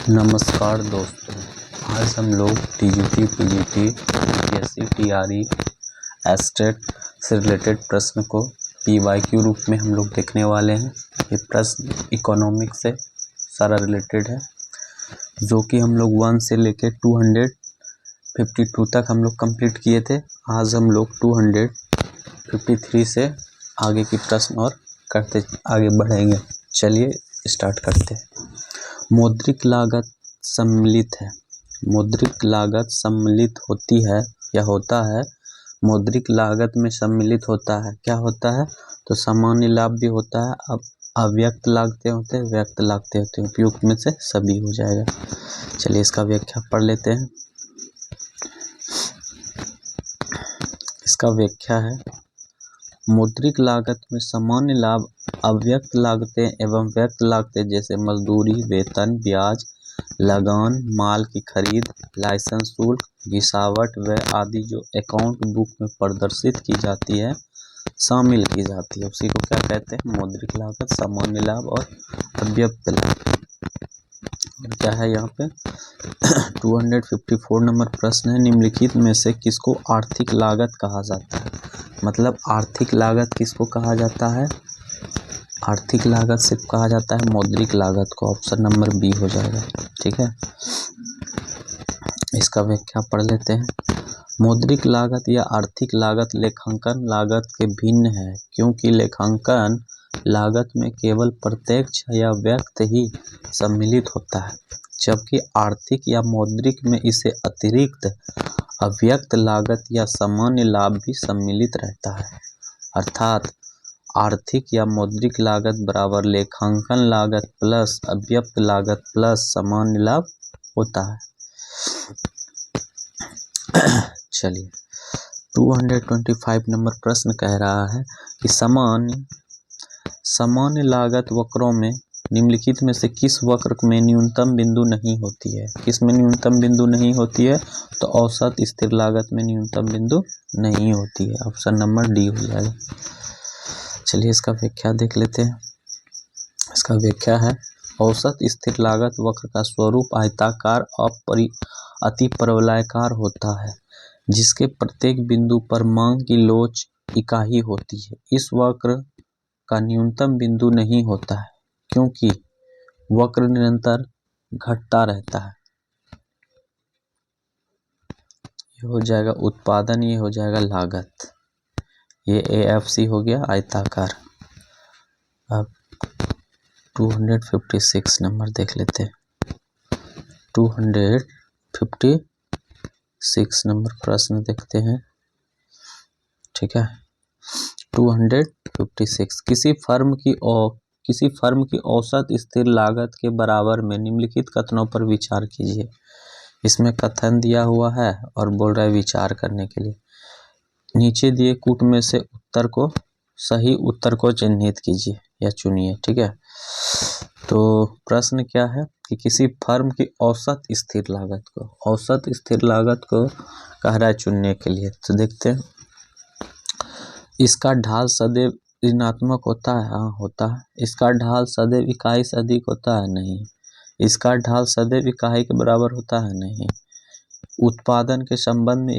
नमस्कार दोस्तों, आज हम लोग TGT, PGT, UPSC, TRE, estate से रिलेटेड प्रश्न को पीवाईक्यू रूप में हम लोग देखने वाले हैं। ये प्रश्न इकोनॉमिक्स से सारा रिलेटेड है, जो कि हम लोग 1 से लेके 252 तक हम लोग कंप्लीट किए थे। आज हम लोग 253 से आगे की प्रश्न और करते आगे बढ़ेंगे। चलिए स्टार्ट करते हैं। मौद्रिक लागत सम्मिलित है। मौद्रिक लागत सम्मिलित होती है या होता है। मौद्रिक लागत में सम्मिलित होता है, क्या होता है? तो सामान्य लाभ भी होता है, अब अव्यक्त लागतें होते हैं, व्यक्त लागतें होती हैं। उपयुक्त में से सभी हो जाएगा। चलिए इसका व्याख्या पढ़ लेते हैं। इसका व्याख्या है, मौद्रिक लागत में सामान्य लाभ, अव्यक्त लागतें एवं व्यक्त लागतें जैसे मजदूरी, वेतन, ब्याज, लगान, माल की खरीद, लाइसेंस शुल्क, घिसावट व्यय आदि जो अकाउंट बुक में प्रदर्शित की जाती है, शामिल की जाती है, उसी को क्या कहते हैं? मौद्रिक लागत, सामान्य लाभ और अव्यक्त लाभ। और क्या है यहाँ पे 254 नंबर प्रश्न है, निम्नलिखित में से किसको आर्थिक लागत कहा जाता है? मतलब आर्थिक लागत किसको कहा जाता है? आर्थिक लागत सिर्फ कहा जाता है मौद्रिक लागत को। ऑप्शन नंबर बी हो जाएगा। ठीक है, इसका व्याख्या पढ़ लेते हैं। मौद्रिक लागत या आर्थिक लागत लेखांकन लागत के भिन्न है, क्योंकि लेखांकन लागत में केवल प्रत्यक्ष या व्यक्त ही सम्मिलित होता है, जबकि आर्थिक या मौद्रिक में इसे अतिरिक्त अव्यक्त लागत या सामान्य लाभ भी सम्मिलित रहता है। अर्थात आर्थिक या मौद्रिक लागत बराबर लेखांकन लागत प्लस अव्यक्त लागत प्लस सामान्य लाभ होता है। चलिए 225 नंबर प्रश्न कह रहा है कि सामान्य लागत वक्रों में निम्नलिखित में से किस वक्र में न्यूनतम बिंदु नहीं होती है? किस में न्यूनतम बिंदु नहीं होती है? तो औसत स्थिर लागत में न्यूनतम बिंदु नहीं होती है। ऑप्शन नंबर डी हो जाएगा। चलिए इसका व्याख्या देख लेते हैं। इसका व्याख्या है, औसत स्थिर लागत वक्र का स्वरूप आयताकार अति परवलयाकार होता है, जिसके प्रत्येक बिंदु पर मांग की लोच इकाई होती है। इस वक्र का न्यूनतम बिंदु नहीं होता है, क्योंकि वक्र निरंतर घटता रहता है। ये हो जाएगा उत्पादन, ये हो जाएगा लागत। ये AFC हो गया आयताकार। अब 256 नंबर देख लेते हैं। 256 नंबर प्रश्न देखते हैं। ठीक है, 256 किसी फर्म की औसत स्थिर लागत के बराबर में निम्नलिखित कथनों पर विचार कीजिए। इसमें कथन दिया हुआ है और बोल रहा है विचार करने के लिए। नीचे दिए कूट में से सही उत्तर को चिन्हित कीजिए या चुनिए। ठीक है, तो प्रश्न क्या है कि किसी फर्म की औसत स्थिर लागत को कह रहा है चुनने के लिए। तो देखते हैं, इसका ढाल सदैव ऋणात्मक होता है? हाँ होता है। इसका ढाल सदैव इकाई से अधिक होता है? नहीं। इसका ढाल सदैव इकाई के बराबर होता है? नहीं। उत्पादन के संबंध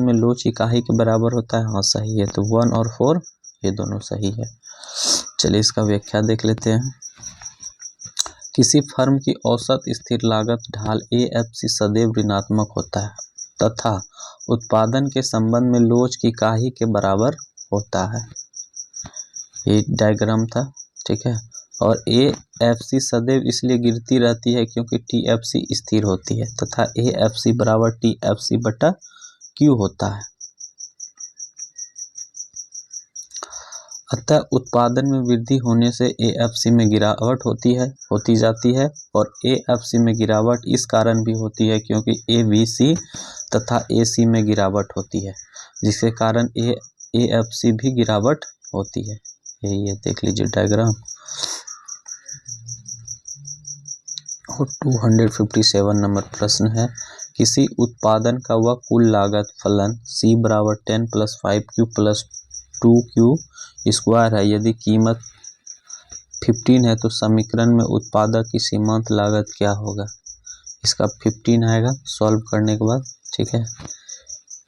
में लोच इकाई के बराबर होता है? हाँ सही है। तो 1 और 4 ये दोनों सही है। चलिए इसका व्याख्या देख लेते हैं। किसी फर्म की औसत स्थिर लागत ढाल AFC सदैव ऋणात्मक होता है तथा उत्पादन के संबंध में लोच की इकाई के बराबर होता है। ये डायग्राम था। ठीक है, और AFC सदैव इसलिए गिरती रहती है क्योंकि TFC स्थिर होती है तथा AFC बराबर TFC बटा Q होता है। अतः उत्पादन में वृद्धि होने से AFC में गिरावट होती जाती है, और AFC में गिरावट इस कारण भी होती है क्योंकि ABC तथा AC में गिरावट होती है, जिसके कारण AFC भी गिरावट होती है। ये देख लीजिए डायग्राम। और 257 नंबर प्रश्न है, किसी उत्पादन का वह कुल लागत फलन C बराबर 10 + 5Q + 2Q² है यदि कीमत 15 है तो समीकरण में उत्पादक की सीमांत लागत क्या होगा, इसका 15 आएगा सॉल्व करने के बाद। ठीक है,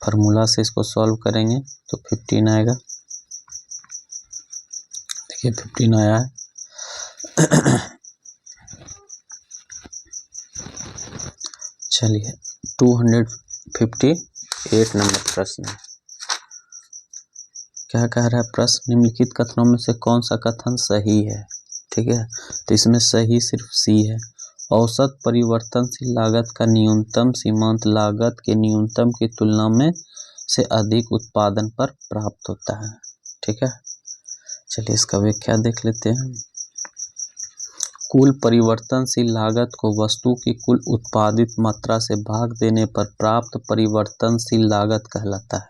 फार्मूला से इसको सॉल्व करेंगे तो 15 आएगा। देखिए 15 आया है। चलिए 258 नंबर प्रश्न है। क्या कह रहा है प्रश्न, निम्नलिखित कथनों में से कौन सा कथन सही है। ठीक है, तो इसमें सही सिर्फ सी है। औसत परिवर्तनशील लागत का न्यूनतम सीमांत लागत के न्यूनतम की तुलना में से अधिक उत्पादन पर प्राप्त होता है। ठीक है, चलिए इसका व्याख्या देख लेते हैं। कुल परिवर्तनशील लागत को वस्तु की कुल उत्पादित मात्रा से भाग देने पर प्राप्त परिवर्तनशील लागत कहलाता है।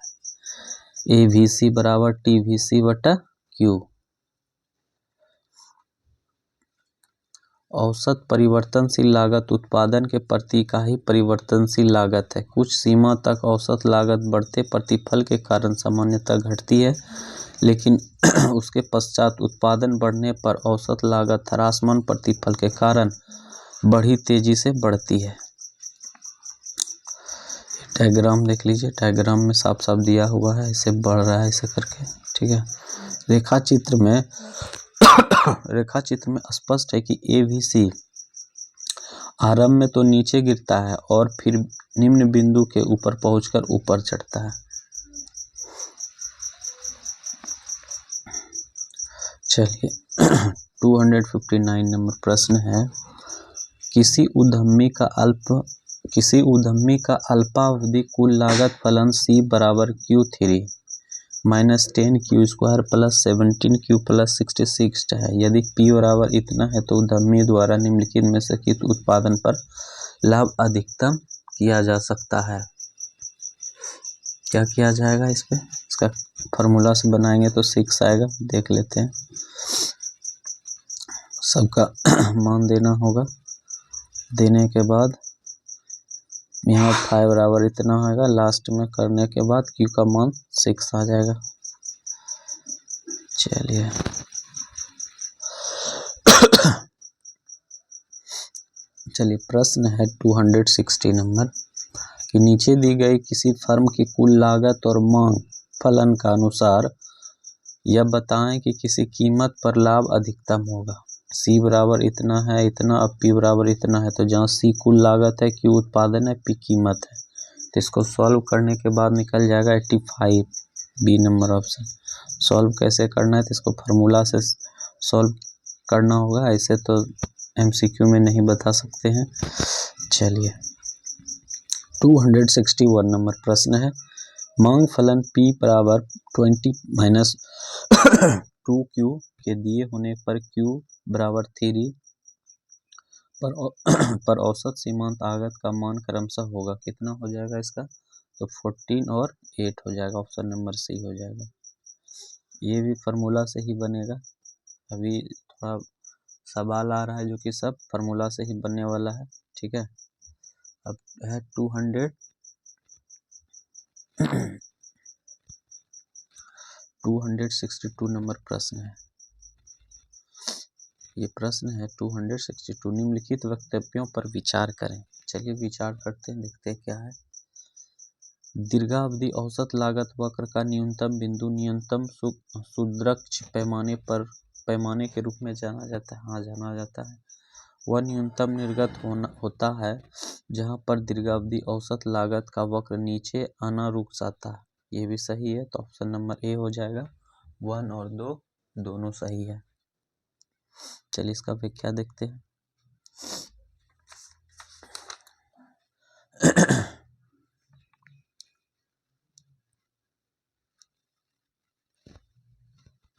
AVC बराबर TVC बटा Q। औसत परिवर्तनशील लागत उत्पादन के प्रति इकाई परिवर्तनशील लागत है। कुछ सीमा तक औसत लागत बढ़ते प्रतिफल के कारण सामान्यतः घटती है, लेकिन उसके पश्चात उत्पादन बढ़ने पर औसत लागत ह्रासमान प्रतिफल के कारण बड़ी तेजी से बढ़ती है। डायग्राम देख लीजिए, डायग्राम में साफ साफ दिया हुआ है, ऐसे बढ़ रहा है ऐसे करके। ठीक है, रेखा चित्र में स्पष्ट है कि AVC आरंभ में तो नीचे गिरता है और फिर निम्न बिंदु के ऊपर पहुंचकर ऊपर चढ़ता है। चलिए 259 नंबर प्रश्न है, किसी उद्यमी का अल्पावधि कुल लागत फलन C बराबर Q3 minus 10Q² plus 17Q plus 66 है। यदि P बराबर इतना है तो उद्यमी द्वारा निम्नलिखित में से किस उत्पादन पर लाभ अधिकतम किया जा सकता है। क्या किया जाएगा इस पे, इसका फार्मूला से बनाएंगे तो 6 आएगा। देख लेते हैं, सबका मान देना होगा। देने के बाद यहाँ 5 बराबर इतना होगा, लास्ट में करने के बाद Q का मान 6 आ जाएगा। चलिए प्रश्न है 260 नंबर कि नीचे दी गई किसी फर्म की कुल लागत और मांग फलन का अनुसार यह बताएं कि किसी कीमत पर लाभ अधिकतम होगा। C बराबर इतना है इतना, अब P बराबर इतना है, तो जहाँ C कुल लागत है, Q उत्पादन है, P कीमत है, तो इसको सॉल्व करने के बाद निकल जाएगा 85, बी नंबर ऑप्शन। सॉल्व कैसे करना है, तो इसको फार्मूला से सॉल्व करना होगा, ऐसे तो MCQ में नहीं बता सकते हैं। चलिए 261 नंबर प्रश्न है, मांग फलन P बराबर 20 माइनस 2Q के दिए होने पर Q बराबर 3 पर औसत सीमांत लागत का मान क्रमशः होगा। कितना हो जाएगा इसका, तो 14 और 8 हो जाएगा। ऑप्शन नंबर C हो जाएगा। ये भी फार्मूला से ही बनेगा। अभी थोड़ा सवाल आ रहा है जो कि सब फार्मूला से ही बनने वाला है। ठीक है, अब है 262 नंबर प्रश्न है। ये प्रश्न है 262, निम्नलिखित वक्तव्यों पर विचार करें। चलिए विचार करते हैं, देखते हैं क्या है। दीर्घावधि औसत लागत वक्र का न्यूनतम बिंदु न्यूनतम सुदृढ़ पैमाने के रूप में जाना जाता है। हाँ, जाना जाता है। वह न्यूनतम निर्गत होता है जहां पर दीर्घावधि औसत लागत का वक्र नीचे आना रुक जाता है। ये भी सही है, तो ऑप्शन नंबर A हो जाएगा। 1 और 2 दोनों सही है। चलिए इसका व्याख्या देखते हैं।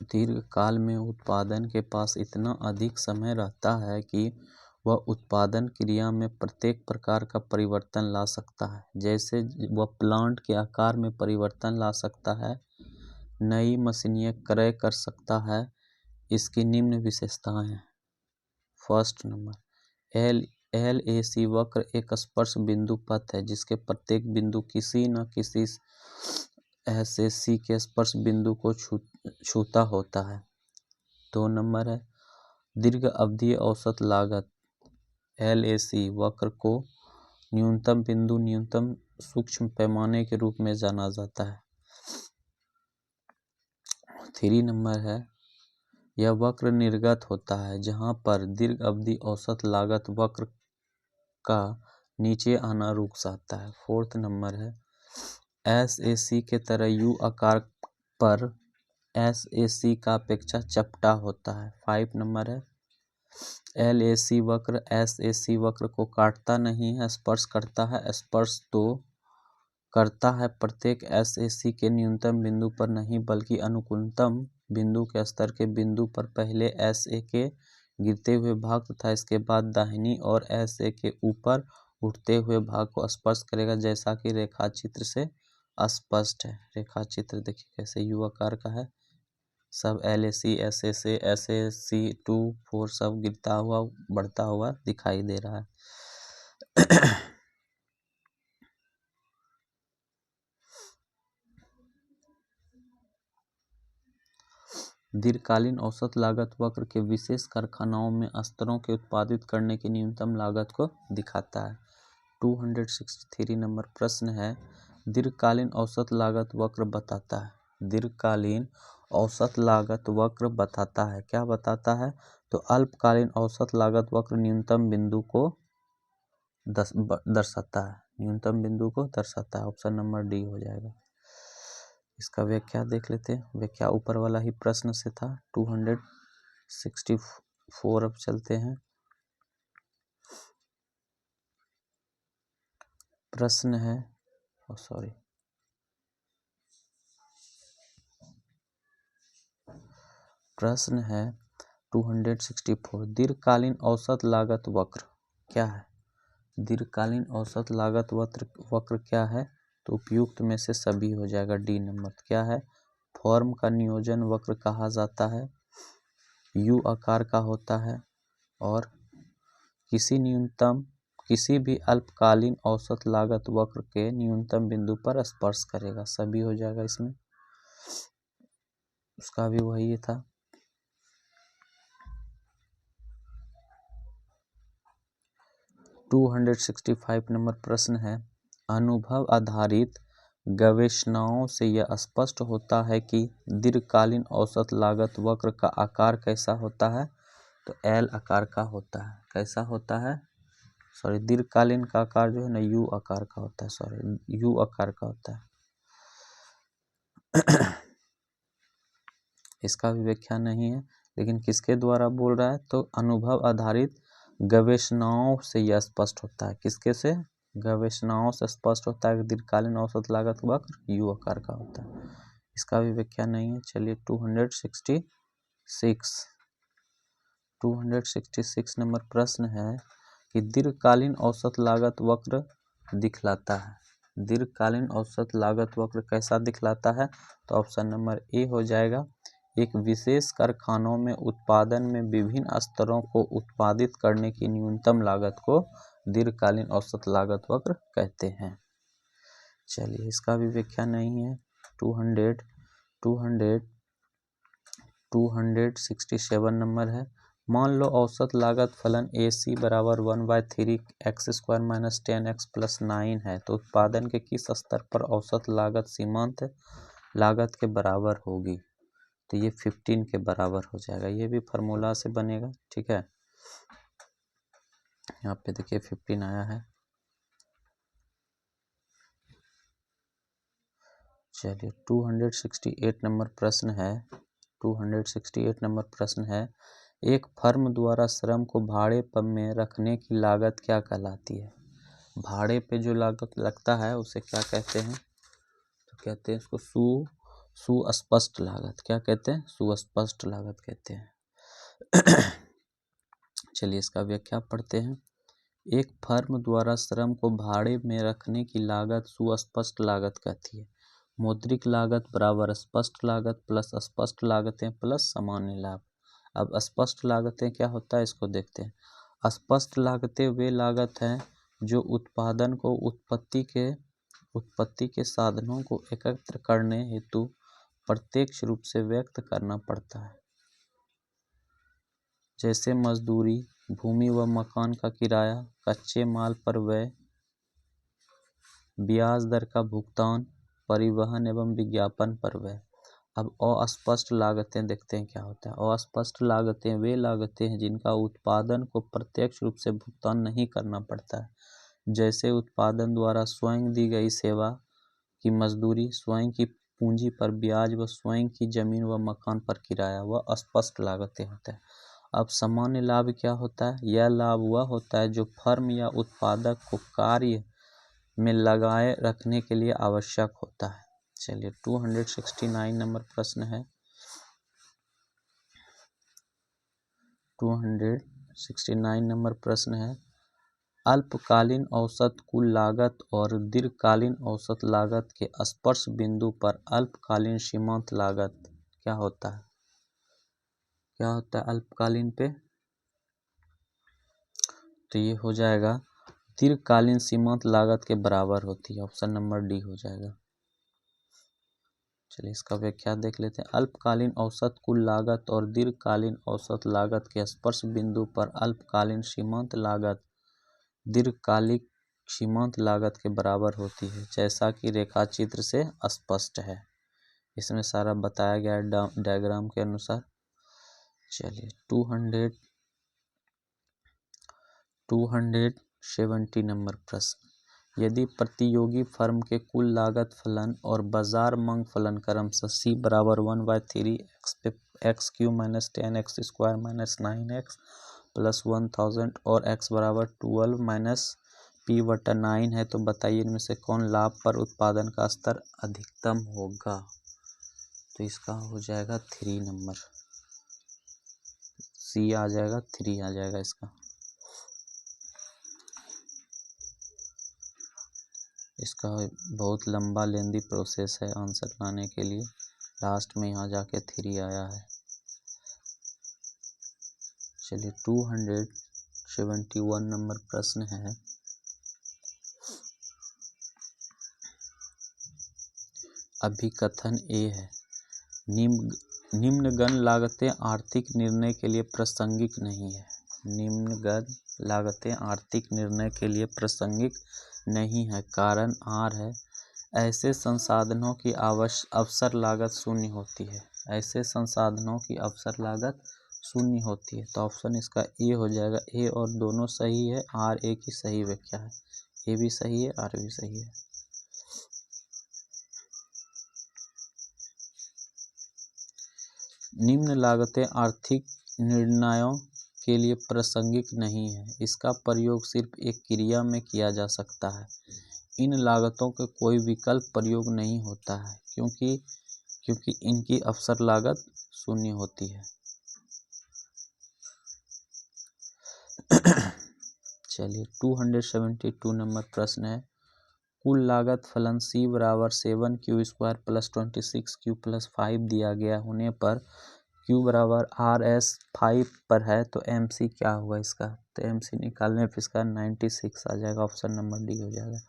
दीर्घकाल में उत्पादन के पास इतना अधिक समय रहता है कि वह उत्पादन क्रिया में प्रत्येक प्रकार का परिवर्तन ला सकता है। जैसे वह प्लांट के आकार में परिवर्तन ला सकता है, नई मशीनें क्रय कर सकता है। इसकी निम्न विशेषताएं हैं। फर्स्ट नंबर, LAC वक्र एक स्पर्श बिंदु पथ है जिसके प्रत्येक बिंदु किसी न किसी ऐसे C के स्पर्श बिंदु को छूता होता है। 2 नंबर है, दीर्घ अवधि औसत लागत LAC वक्र को न्यूनतम बिंदु न्यूनतम सूक्ष्म पैमाने के रूप में जाना जाता है। 3 नंबर है, यह वक्र निर्गत होता है जहां पर दीर्घ अवधि औसत लागत वक्र का नीचे आना रुक जाता है। 4 नंबर है, SAC के तरह U आकार पर SAC का अपेक्षा चपटा होता है। 5 नंबर है, LAC वक्र SAC वक्र को काटता नहीं है, स्पर्श करता है। स्पर्श तो करता है प्रत्येक SAC के न्यूनतम बिंदु पर नहीं बल्कि अनुकूलतम बिंदु के स्तर के बिंदु पर पहले SA के गिरते हुए भाग तथा इसके बाद दाहिनी और SA के ऊपर उठते हुए भाग को स्पर्श करेगा, जैसा कि रेखाचित्र से स्पष्ट है। रेखाचित्र देखिए कैसे U आकार का है, सब LAC SAC SAC 2 4 सब गिरता हुआ बढ़ता हुआ दिखाई दे रहा है। दीर्घकालीन औसत लागत वक्र के विशेष कारखानाओं में स्तरों के उत्पादित करने की न्यूनतम लागत को दिखाता है। 263 नंबर प्रश्न है, दीर्घकालीन औसत लागत वक्र बताता है। दीर्घकालीन औसत लागत वक्र बताता है, क्या बताता है? तो अल्पकालीन औसत लागत वक्र न्यूनतम बिंदु को दर्शाता है। न्यूनतम बिंदु को दर्शाता है। ऑप्शन नंबर डी हो जाएगा। इसका व्याख्या देख लेते हैं। व्याख्या ऊपर वाला ही प्रश्न से था। 264 अब चलते हैं। प्रश्न है प्रश्न है 264, दीर्घकालीन औसत लागत वक्र क्या है? दीर्घकालीन औसत लागत वक्र क्या है? तो उपयुक्त में से सभी हो जाएगा। डी नंबर क्या है? फॉर्म का नियोजन वक्र कहा जाता है, U आकार का होता है और किसी भी अल्पकालीन औसत लागत वक्र के न्यूनतम बिंदु पर स्पर्श करेगा। सभी हो जाएगा इसमें। उसका भी वही था। टू 265 नंबर प्रश्न है, अनुभव आधारित गवेषणाओं से यह स्पष्ट होता है कि दीर्घकालीन औसत लागत वक्र का आकार कैसा होता है? तो L आकार का होता है। कैसा होता है? दीर्घकालीन का आकार जो है ना U आकार का होता है। U आकार का होता है। इसका भी व्याख्या नहीं है, लेकिन किसके द्वारा बोल रहा है? तो अनुभव आधारित गवेषणाओं से यह स्पष्ट होता है। किसके से? गवेषणाओं से स्पष्ट होता है कि दीर्घकालीन औसत लागत वक्र U आकार का होता है। इसका भी व्याख्या नहीं है। चलिए 266 नंबर प्रश्न है कि दीर्घकालीन औसत लागत वक्र दिखलाता है। दीर्घकालीन औसत लागत वक्र कैसा दिखलाता है? तो ऑप्शन नंबर ए हो जाएगा। एक विशेष कारखानों में उत्पादन में विभिन्न स्तरों को उत्पादित करने की न्यूनतम लागत को दीर्घकालीन औसत लागत वक्र कहते हैं। चलिए इसका भी व्याख्या नहीं है। 267 नंबर है, मान लो औसत लागत फलन AC बराबर 1/3 x² - 10x + 9 है, तो उत्पादन के किस स्तर पर औसत लागत सीमांत लागत के बराबर होगी? तो ये 15 के बराबर हो जाएगा। ये भी फार्मूला से बनेगा। ठीक है, यहाँ पे देखिए 15 आया है। चलिए 268 नंबर प्रश्न है। 268 नंबर प्रश्न है, एक फर्म द्वारा श्रम को भाड़े पर में रखने की लागत क्या कहलाती है? भाड़े पे जो लागत लगता है उसे क्या कहते हैं? तो कहते हैं इसको सुस्पष्ट लागत। क्या कहते हैं? सुस्पष्ट लागत कहते हैं। चलिए इसका व्याख्या पढ़ते हैं। एक फर्म द्वारा श्रम को भाड़े में रखने की लागत सुस्पष्ट लागत कहती है। मौद्रिक लागत बराबर स्पष्ट लागत प्लस स्पष्ट लागतें प्लस सामान्य लाभ। अब स्पष्ट लागतें क्या होता है इसको देखते हैं। स्पष्ट लागतें वे लागत हैं जो उत्पादन को उत्पत्ति के साधनों को एकत्र करने हेतु प्रत्यक्ष रूप से व्यक्त करना पड़ता है। जैसे मजदूरी, भूमि व मकान का किराया, कच्चे माल पर व्यय, ब्याज दर का भुगतान, परिवहन एवं विज्ञापन पर व्यय। अब अस्पष्ट लागतें देखते हैं क्या होता है। अस्पष्ट लागतें वे लागतें हैं जिनका उत्पादन को प्रत्यक्ष रूप से भुगतान नहीं करना पड़ता है, जैसे उत्पादन द्वारा स्वयं दी गई सेवा की मजदूरी, स्वयं की पूंजी पर ब्याज व स्वयं की जमीन व मकान पर किराया, वह अस्पष्ट लागतें होते हैं। अब सामान्य लाभ क्या होता है? यह लाभ वह होता है जो फर्म या उत्पादक को कार्य में लगाए रखने के लिए आवश्यक होता है। चलिए 269 नंबर प्रश्न है। 269 नंबर प्रश्न है, अल्पकालीन औसत कुल लागत और दीर्घकालीन औसत लागत के स्पर्श बिंदु पर अल्पकालीन सीमांत लागत क्या होता है? क्या होता है अल्पकालीन पे? तो ये हो जाएगा दीर्घकालीन सीमांत लागत के बराबर होती है। ऑप्शन नंबर डी हो जाएगा। चलिए इसका व्याख्या देख लेते हैं। अल्पकालीन औसत कुल लागत और दीर्घकालीन औसत लागत के स्पर्श बिंदु पर अल्पकालीन सीमांत लागत दीर्घकालिक सीमांत लागत के बराबर होती है, जैसा कि रेखाचित्र से स्पष्ट है। इसमें सारा बताया गया है डायग्राम के अनुसार। चलिए 270 नंबर प्रश्न, यदि प्रतियोगी फर्म के कुल लागत फलन और बाजार मांग फलन क्रमशः C बराबर 1/3 x Q minus 10x² minus 9x plus 1000 और x बराबर 12 माइनस p/9 है, तो बताइए इनमें से कौन लाभ पर उत्पादन का स्तर अधिकतम होगा? तो इसका हो जाएगा 3 नंबर, C आ जाएगा, 3 आ जाएगा इसका। इसका बहुत लंबा लेंदी प्रोसेस है आंसर लाने के लिए, लास्ट में यहाँ जाके 3 आया है। चलिए 271 नंबर प्रश्न है, अभिकथन ए है, निम्नगण लागतें आर्थिक निर्णय के लिए प्रासंगिक नहीं है। निम्नगण लागतें आर्थिक निर्णय के लिए प्रासंगिक नहीं है। कारण आर है, ऐसे संसाधनों की अवसर लागत शून्य होती है। ऐसे संसाधनों की अवसर लागत शून्य होती है, तो ऑप्शन इसका ए हो जाएगा। ए और दोनों सही है, आर ए की सही व्याख्या है। ए भी सही है, आर भी सही है। निम्न लागतें आर्थिक निर्णयों के लिए प्रासंगिक नहीं है। इसका प्रयोग सिर्फ एक क्रिया में किया जा सकता है। इन लागतों का कोई विकल्प प्रयोग नहीं होता है, क्योंकि इनकी अवसर लागत शून्य होती है। चलिए 272 नंबर प्रश्न है, कुल लागत फलन C बराबर 7q² प्लस 26q प्लस 5 दिया गया होने पर Q बराबर RS 5 पर है, तो MC क्या हुआ इसका? तो MC निकालने पर इसका 96 आ जाएगा। ऑप्शन नंबर डी हो जाएगा।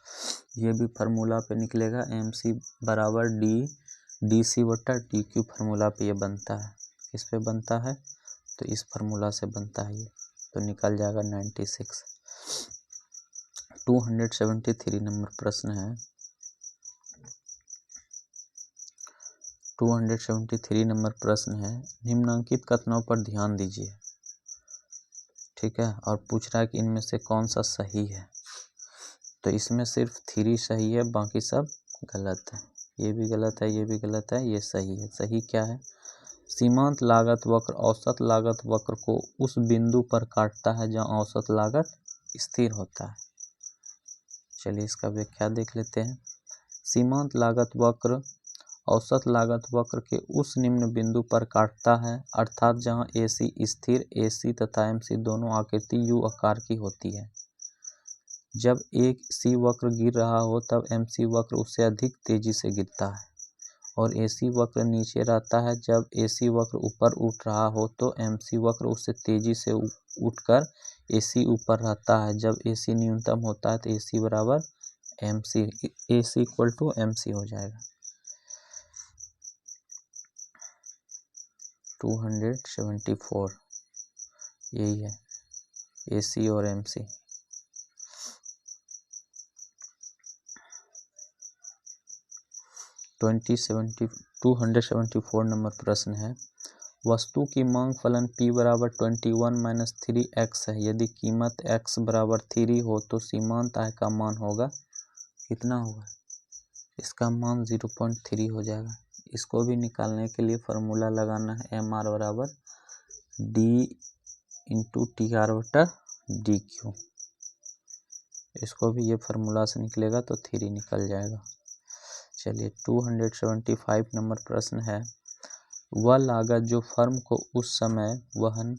ये भी फार्मूला पे निकलेगा, MC बराबर DC/DQ फार्मूला पे ये बनता है। किस पे बनता है? तो इस फार्मूला से बनता है ये, तो निकल जाएगा 96। 273 नंबर प्रश्न है, 273 नंबर प्रश्न है, निम्नांकित कथनों पर ध्यान दीजिए। ठीक है, और पूछ रहा है कि इनमें से कौन सा सही है। तो इसमें सिर्फ 3 सही है, बाकी सब गलत है। ये भी गलत है, ये भी गलत है, ये सही है। सही क्या है? सीमांत लागत वक्र औसत लागत वक्र को उस बिंदु पर काटता है जहां औसत लागत स्थिर होता है। चलिए इसका व्याख्या देख लेते हैं। सीमांत लागत वक्र औसत लागत वक्र के उस निम्न बिंदु पर काटता है, अर्थात जहां AC स्थिर, AC तथा MC दोनों आकृति U आकार की होती है। जब एक C वक्र गिर रहा हो तब MC वक्र उससे अधिक तेजी से गिरता है, और AC वक्र नीचे रहता है। जब AC वक्र ऊपर उठ रहा हो तो MC वक्र उससे तेजी से उठकर AC ऊपर रहता है। जब AC न्यूनतम होता है तो AC बराबर MC, AC equal to MC हो जाएगा। 274 यही है AC और MC। ट्वेंटी 274 नंबर प्रश्न है, वस्तु की मांग फलन P बराबर 21 - 3x है। यदि कीमत x बराबर 3 हो तो सीमांत आय का मान होगा कितना होगा? इसका मान 0.3 हो जाएगा। इसको भी निकालने के लिए फॉर्मूला लगाना है MR बराबर D × TR/DQ। इसको भी ये फार्मूला से निकलेगा तो 3 निकल जाएगा। चलिए 275 नंबर प्रश्न है, वह लागत जो फर्म को उस समय वहन